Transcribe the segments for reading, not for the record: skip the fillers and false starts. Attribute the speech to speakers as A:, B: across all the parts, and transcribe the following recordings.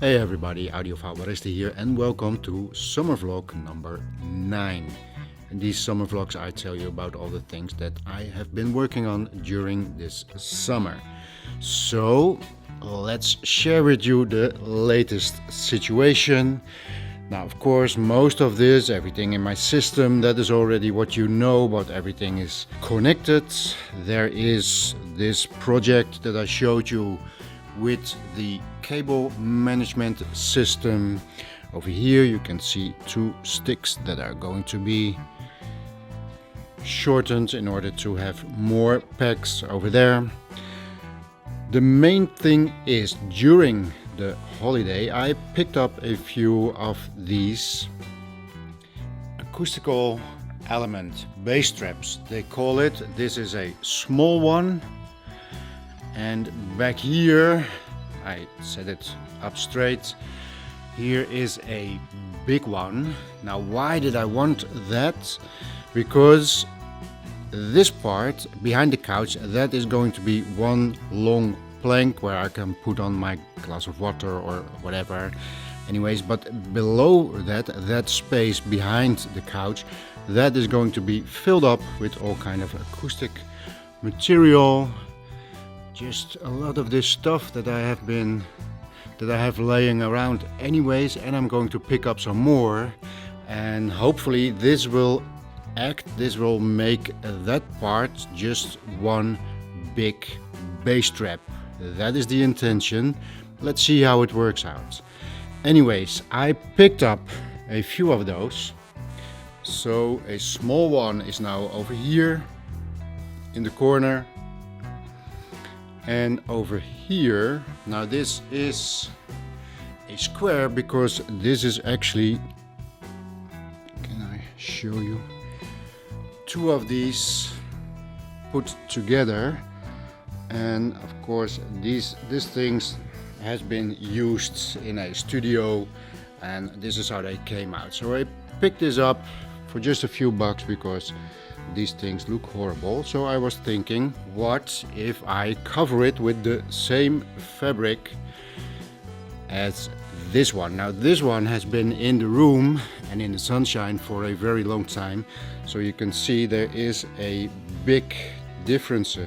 A: Hey everybody, Audiophile Barista here and welcome to summer vlog number 9. In these summer vlogs I tell you about all the things that I have been working on during this summer. So let's share with you the latest situation. Now of course most of this, everything in my system, that is already what you know, but everything is connected. There is this project that I showed you with the cable management system. Over here you can see 2 sticks that are going to be shortened in order to have more packs over there. The main thing is, during the holiday I picked up a few of these acoustical element bass straps, they call it. This is a small one, and back here, I set it up straight, here is a big one. Now why did I want that? Because this part behind the couch, that is going to be one long plank where I can put on my glass of water or whatever. Anyways, but below that, that space behind the couch, that is going to be filled up with all kind of acoustic material. Just a lot of this stuff that I have laying around anyways, and I'm going to pick up some more, and hopefully this will make that part just one big bass strap. That is the intention. Let's see how it works out. Anyways, I picked up a few of those. So a small one is now over here in the corner. And over here, now this is a square because this is actually, can I show you, 2 of these put together. And of course this things has been used in a studio, and this is how they came out. So I picked this up for just a few bucks because these things look horrible. So I was thinking, what if I cover it with the same fabric as this one? Now this one has been in the room and in the sunshine for a very long time, so you can see there is a big difference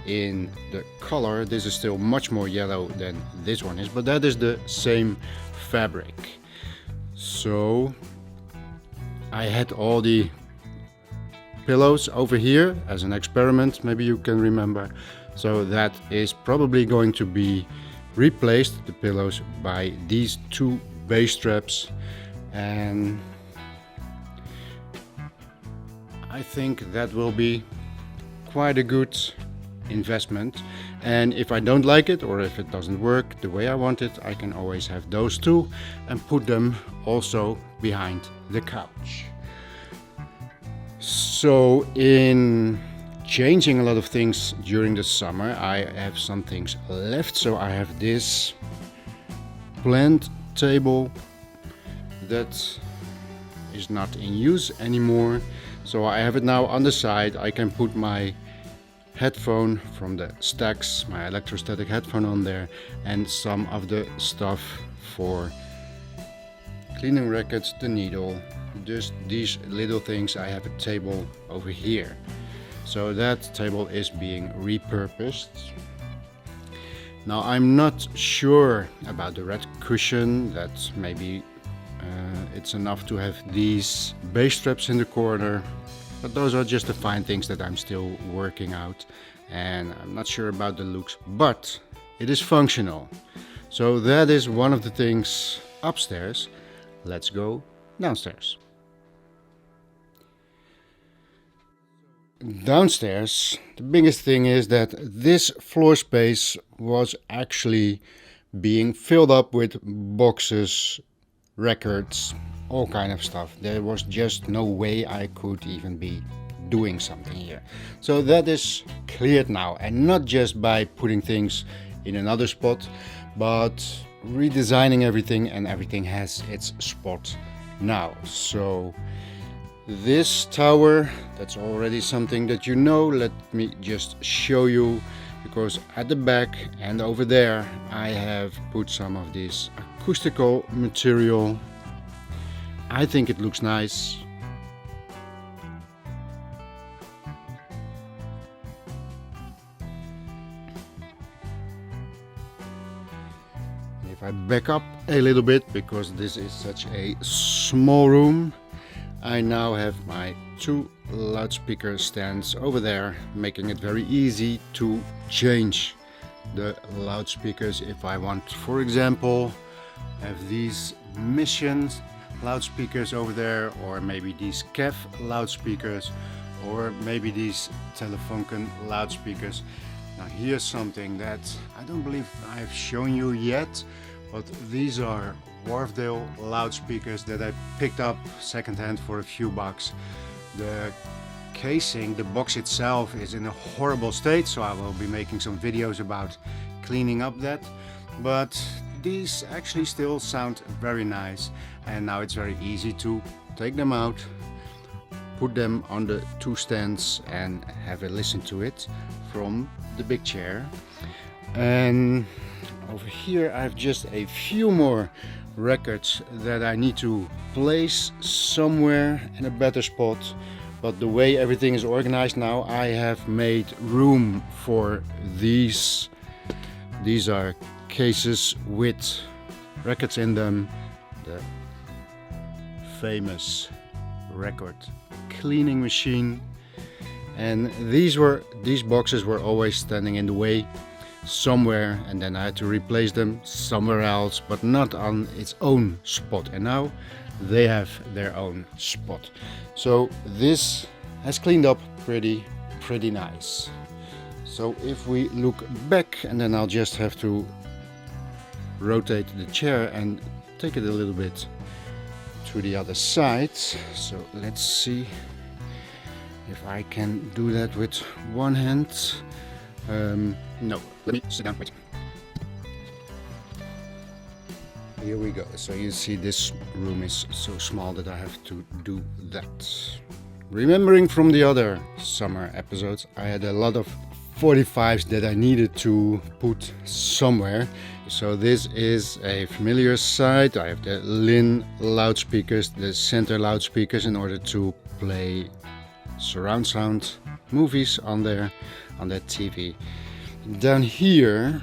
A: in the color. This is still much more yellow than this one is, but that is the same fabric. So I had all the pillows over here as an experiment, maybe you can remember. So that is probably going to be replaced, the pillows, by these 2 bass straps, and I think that will be quite a good investment. And if I don't like it, or if it doesn't work the way I want it, I can always have those 2 and put them also behind the couch. So in changing a lot of things during the summer, I have some things left. So I have this plant table that is not in use anymore. So I have it now on the side. I can put my headphone from the stacks, my electrostatic headphone on there, and some of the stuff for cleaning rackets, the needle, just these little things. I have a table over here, so that table is being repurposed. Now I'm not sure about the red cushion, that maybe it's enough to have these bass straps in the corner, but those are just the fine things that I'm still working out, and I'm not sure about the looks, but it is functional. So that is one of the things upstairs. Let's go downstairs. Downstairs, the biggest thing is that this floor space was actually being filled up with boxes, records, all kind of stuff. There was just no way I could even be doing something here. So that is cleared now, and not just by putting things in another spot, but redesigning everything, and everything has its spot now. So this tower, that's already something that you know. Let me just show you. because at the back and over there I have put some of this acoustical material. I think it looks nice. If I back up a little bit, because this is such a small room, I now have my 2 loudspeaker stands over there, making it very easy to change the loudspeakers if I want. For example, have these missions loudspeakers over there, or maybe these KEF loudspeakers, or maybe these Telefunken loudspeakers. Now here's something that I don't believe I've shown you yet, but these are Wharfdale loudspeakers that I picked up secondhand for a few bucks. The casing, the box itself, is in a horrible state, so I will be making some videos about cleaning up that. But these actually still sound very nice, and now it's very easy to take them out, put them on the 2 stands and have a listen to it from the big chair. And over here I have just a few more records that I need to place somewhere in a better spot, but the way everything is organized now, I have made room for these. These are cases with records in them, the famous record cleaning machine, and these boxes were always standing in the way somewhere, and then I had to replace them somewhere else, but not on its own spot, and now they have their own spot. So this has cleaned up pretty nice. So if we look back, and then I'll just have to rotate the chair and take it a little bit to the other side. So let's see if I can do that with one hand. No, let me sit down, wait. Here we go. So you see this room is so small that I have to do that. Remembering from the other summer episodes, I had a lot of 45s that I needed to put somewhere. So this is a familiar side. I have the Lin loudspeakers, the center loudspeakers, in order to play surround sound movies on there, on that TV. Down here,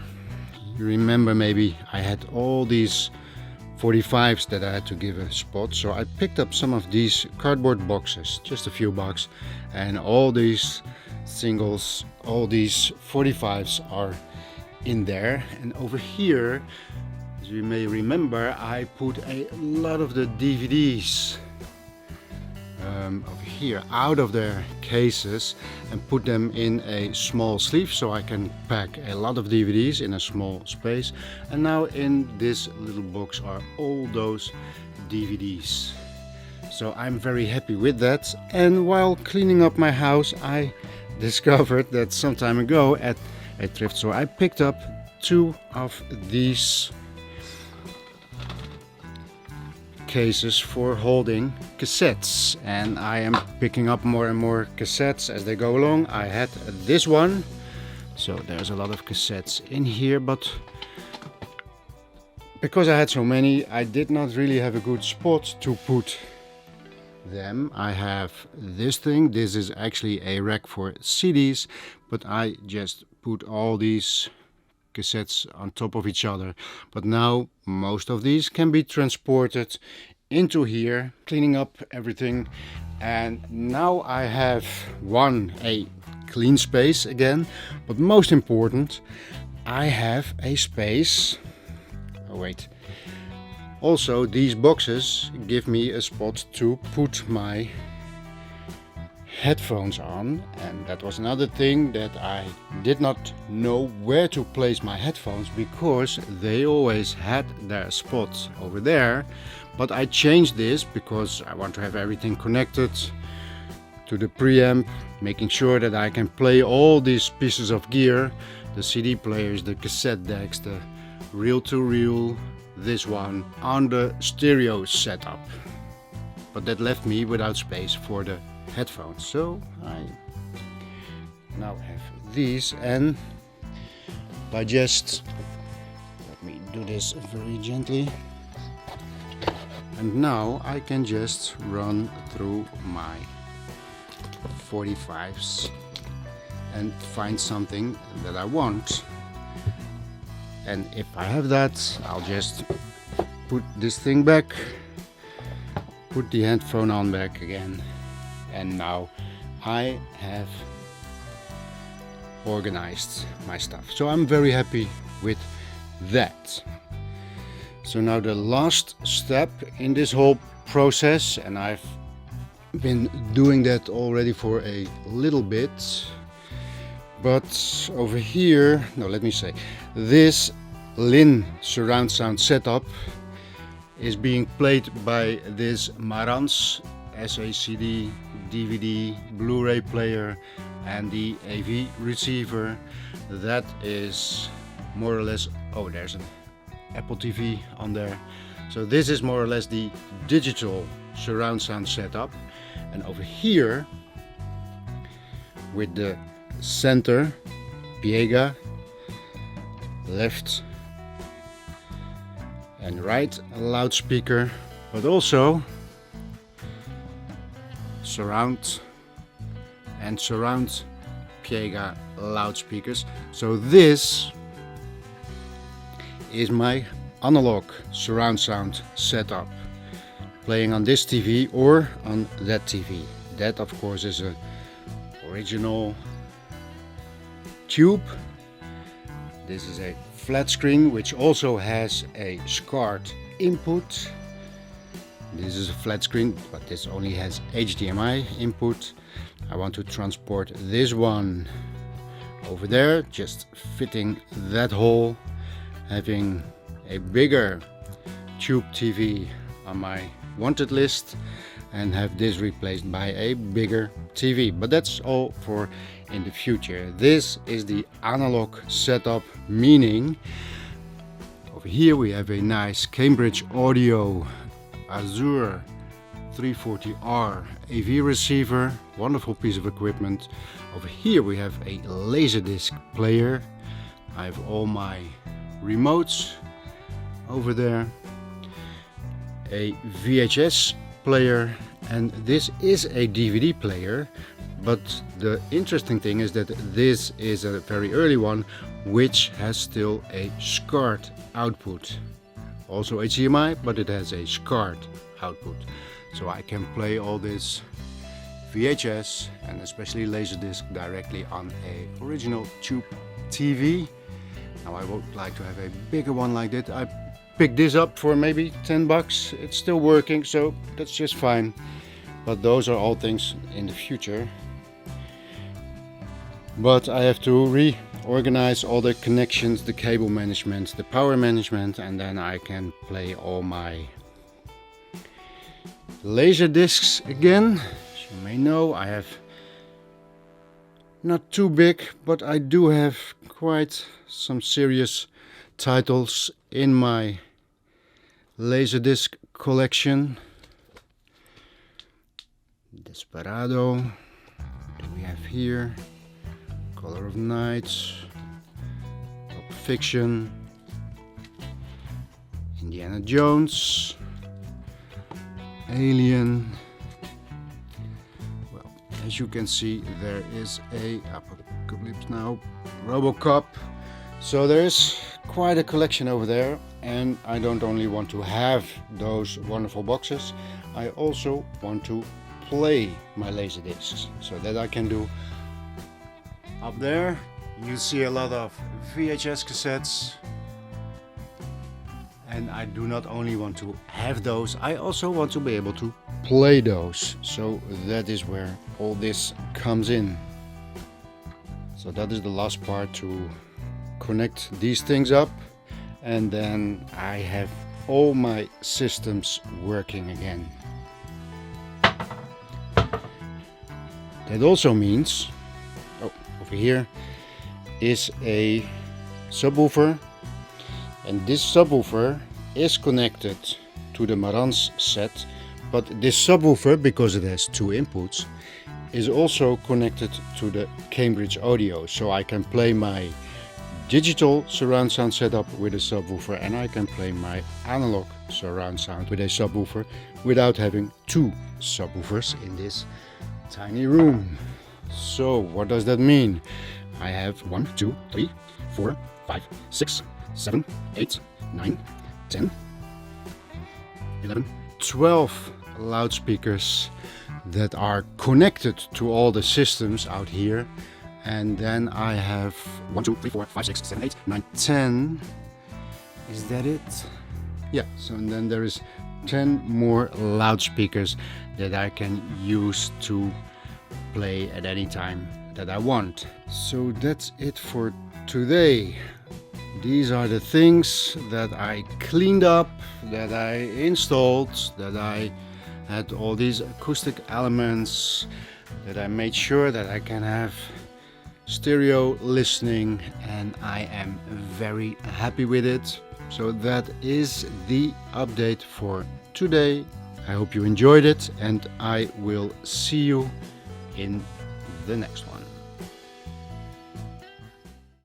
A: you remember maybe I had all these 45s that I had to give a spot, so I picked up some of these cardboard boxes, just a few bucks, and all these singles, all these 45s are in there. And over here, as you may remember, I put a lot of the DVDs over here out of their cases and put them in a small sleeve, so I can pack a lot of DVDs in a small space. And now in this little box are all those DVDs. So I'm very happy with that. And while cleaning up my house, I discovered that some time ago at a thrift store I picked up 2 of these cases for holding cassettes, and I am picking up more and more cassettes as they go along. I had this one, so there's a lot of cassettes in here, but because I had so many, I did not really have a good spot to put them. I have this thing. This is actually a rack for CDs, but I just put all these cassettes on top of each other. But now most of these can be transported into here, cleaning up everything. And now I have a clean space again, but most important, I have a space. Oh wait. Also, these boxes give me a spot to put my headphones on, and that was another thing that I did not know where to place my headphones, because they always had their spot over there. But I changed this because I want to have everything connected to the preamp, making sure that I can play all these pieces of gear, the CD players, the cassette decks, the reel-to-reel, this one, on the stereo setup. But that left me without space for the headphones, so I now have these. And by just, let me do this very gently, and now I can just run through my 45s and find something that I want. And if I have that, I'll just put this thing back, put the headphone on back again, and now I have organized my stuff. So I'm very happy with that. So now the last step in this whole process, and I've been doing that already for a little bit, but over here, no, let me say, this Lin surround sound setup is being played by this Marantz SACD, DVD, Blu-ray player and the AV receiver. That is more or less, oh, there's an Apple TV on there. So this is more or less the digital surround sound setup. And over here, with the center Piega, left and right loudspeaker, but also surround and surround Piega loudspeakers. So this is my analog surround sound setup, playing on this TV or on that TV. That of course is an original tube. This is a flat screen which also has a SCART input. This is a flat screen, but this only has HDMI input. I want to transport this one over there, just fitting that hole, having a bigger tube TV on my wanted list, and have this replaced by a bigger TV. But that's all for in the future. This is the analog setup, meaning over here we have a nice Cambridge Audio Azure 340R AV receiver, wonderful piece of equipment. Over here we have a Laserdisc player. I have all my remotes over there, a VHS player, and this is a DVD player. But the interesting thing is that this is a very early one which has still a SCART output. Also HDMI, but it has a SCART output. So I can play all this VHS and especially Laserdisc directly on a original tube TV. Now I would like to have a bigger one like that. I picked this up for maybe 10 bucks. It's still working, so that's just fine. But those are all things in the future. But I have to reorganize all the connections, the cable management, the power management, and then I can play all my laser discs again. As you may know, I have not too big, but I do have quite some serious titles in my laserdisc collection. Desperado, what do we have here? Color of Night, Pulp Fiction, Indiana Jones, Alien. Well, as you can see, there is a Apocalypse Now, RoboCop. So there's quite a collection over there, and I don't only want to have those wonderful boxes, I also want to play my laserdiscs, so that I can do. Up there you see a lot of VHS cassettes, and I do not only want to have those, I also want to be able to play those. So that is where all this comes in. So that is the last part, to connect these things up, and then I have all my systems working again. That also means, over here is a subwoofer, and this subwoofer is connected to the Marantz set, but this subwoofer, because it has two inputs, is also connected to the Cambridge Audio, so I can play my digital surround sound setup with a subwoofer, and I can play my analog surround sound with a subwoofer without having two subwoofers in this tiny room. So what does that mean? I have 1, 2, 3, 4, 5, 6, 7, 8, 9, 10, 11, 12 loudspeakers that are connected to all the systems out here. And then I have 1, 2, 3, 4, 5, 6, 7, 8, 9, 10. Is that it? Yeah, so and then there is 10 more loudspeakers that I can use to play at any time that I want. So that's it for today. These are the things that I cleaned up, that I installed, that I had all these acoustic elements, that I made sure that I can have stereo listening, and I am very happy with it. So that is the update for today. I hope you enjoyed it, and I will see you in the next one.